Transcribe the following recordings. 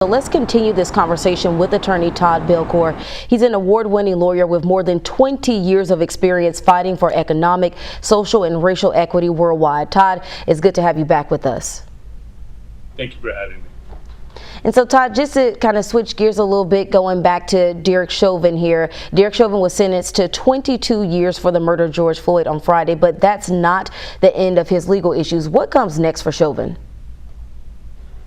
So let's continue this conversation with attorney Todd Belcore. He's an award-winning lawyer with more than 20 years of experience fighting for economic, social, and racial equity worldwide. Todd, it's good to have you back with us. Thank you for having me. And so, Todd, just to kind of switch gears a little bit, going back to Derek Chauvin here. Derek Chauvin was sentenced to 22 years for the murder of George Floyd on Friday, but that's not the end of his legal issues. What comes next for Chauvin?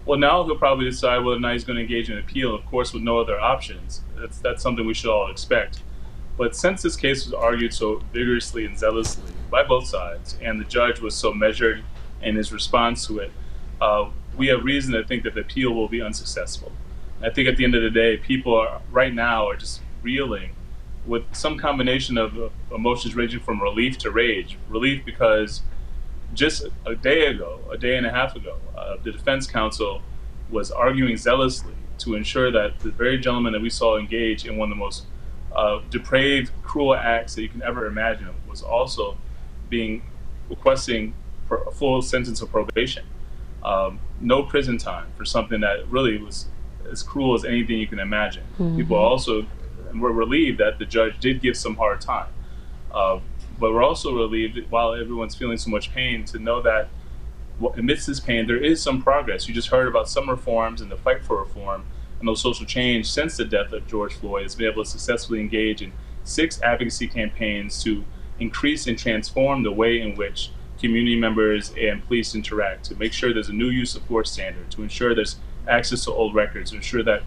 Well, now he'll probably decide whether or not he's going to engage in an appeal, of course, with no other options. That's something we should all expect. But since this case was argued so vigorously and zealously by both sides, and the judge was so measured in his response to it, we have reason to think that the appeal will be unsuccessful. And I think at the end of the day, people right now are just reeling with some combination of emotions ranging from relief to rage. Relief because just a day and a half ago, the defense counsel was arguing zealously to ensure that the very gentleman that we saw engage in one of the most depraved, cruel acts that you can ever imagine was also requesting for a full sentence of probation. No prison time for something that really was as cruel as anything you can imagine. Mm-hmm. People also were relieved that the judge did give some hard time. But we're also relieved, while everyone's feeling so much pain, to know that amidst this pain, there is some progress. You just heard about some reforms and the fight for reform and those social change since the death of George Floyd has been able to successfully engage in 6 advocacy campaigns to increase and transform the way in which community members and police interact, to make sure there's a new use of force standard, to ensure there's access to old records, to ensure that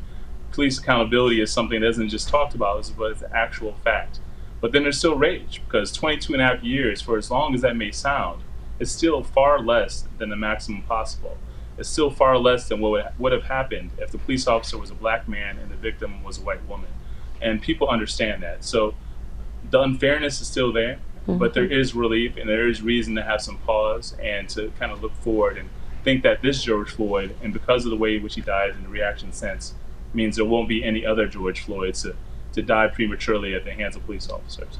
police accountability is something that isn't just talked about, but it's an actual fact. But then there's still rage, because 22 and a half years, for as long as that may sound, is still far less than the maximum possible. It's still far less than what would have happened if the police officer was a black man and the victim was a white woman. And people understand that. So the unfairness is still there, but there is relief and there is reason to have some pause and to kind of look forward and think that this George Floyd, and because of the way in which he died and the reaction since, means there won't be any other George Floyds to die prematurely at the hands of police officers.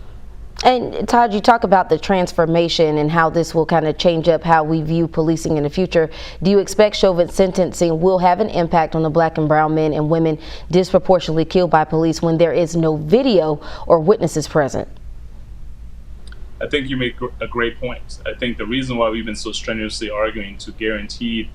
And Todd, you talk about the transformation and how this will kind of change up how we view policing in the future. Do you expect Chauvin's sentencing will have an impact on the black and brown men and women disproportionately killed by police when there is no video or witnesses present? I think you make a great point. I think the reason why we've been so strenuously arguing to guarantee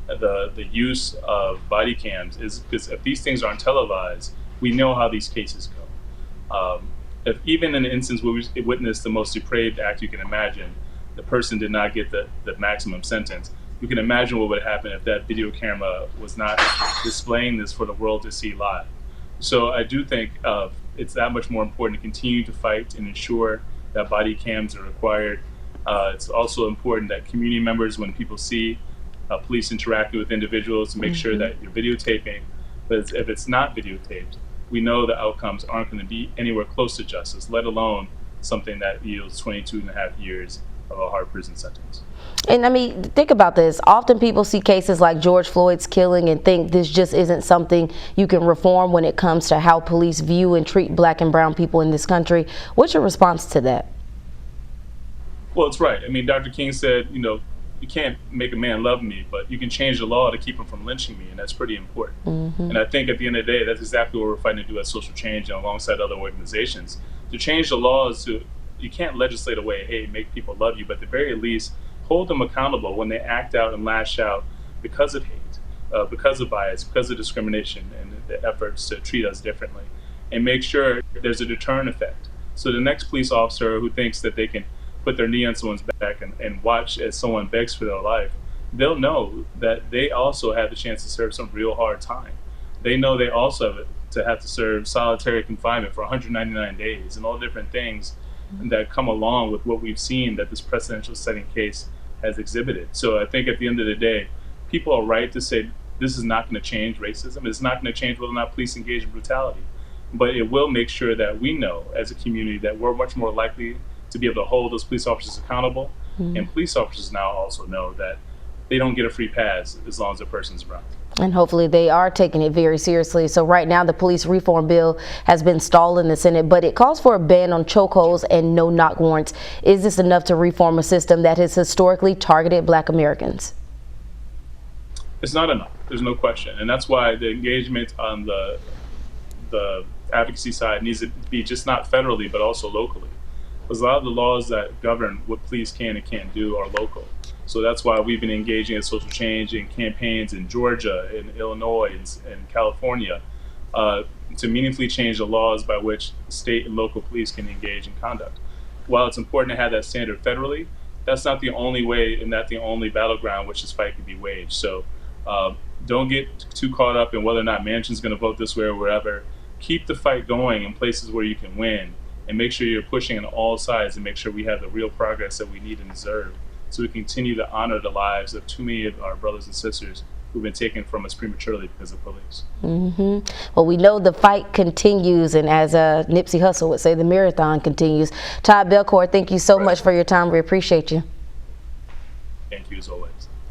the use of body cams is because if these things aren't televised, we know how these cases go. If even in an instance where we witnessed the most depraved act you can imagine, the person did not get the maximum sentence, you can imagine what would happen if that video camera was not displaying this for the world to see live. So I do think it's that much more important to continue to fight and ensure that body cams are required. It's also important that community members, when people see police interacting with individuals, to make sure that you're videotaping. But if it's not videotaped, we know the outcomes aren't going to be anywhere close to justice, let alone something that yields 22 and a half years of a hard prison sentence. And I mean, think about this. Often people see cases like George Floyd's killing and think this just isn't something you can reform when it comes to how police view and treat black and brown people in this country. What's your response to that? Well, it's right. I mean, Dr. King said, you can't make a man love me, but you can change the law to keep him from lynching me, and that's pretty important. And I think at the end of the day, that's exactly what we're fighting to do as social change and alongside other organizations. To change the laws, you can't legislate away, hey, make people love you, but at the very least, hold them accountable when they act out and lash out because of hate, because of bias, because of discrimination, and the efforts to treat us differently. And make sure there's a deterrent effect. So the next police officer who thinks that they can put their knee on someone's back and watch as someone begs for their life, they'll know that they also have the chance to serve some real hard time. They know they also have to serve solitary confinement for 199 days and all different things that come along with what we've seen that this precedential setting case has exhibited. So I think at the end of the day, people are right to say this is not going to change racism. It's not going to change whether or not police engage in brutality. But it will make sure that we know as a community that we're much more likely to be able to hold those police officers accountable. And police officers now also know that they don't get a free pass as long as the person's around. And hopefully they are taking it very seriously. So right now the police reform bill has been stalled in the Senate, but it calls for a ban on chokeholds and no-knock warrants. Is this enough to reform a system that has historically targeted black Americans? It's not enough. There's no question, and that's why the engagement on the advocacy side needs to be just not federally but also locally, because a lot of the laws that govern what police can and can't do are local. So that's why we've been engaging in social change in campaigns in Georgia, in Illinois, in California, to meaningfully change the laws by which state and local police can engage in conduct. While it's important to have that standard federally, that's not the only way and not the only battleground which this fight can be waged. So don't get too caught up in whether or not Manchin's going to vote this way or wherever. Keep the fight going in places where you can win, and make sure you're pushing on all sides and make sure we have the real progress that we need and deserve, so we continue to honor the lives of too many of our brothers and sisters who've been taken from us prematurely because of police. Well, we know the fight continues, and as Nipsey Hussle would say, the marathon continues. Todd Belcore, thank you so much for your time. We appreciate you. Thank you as always.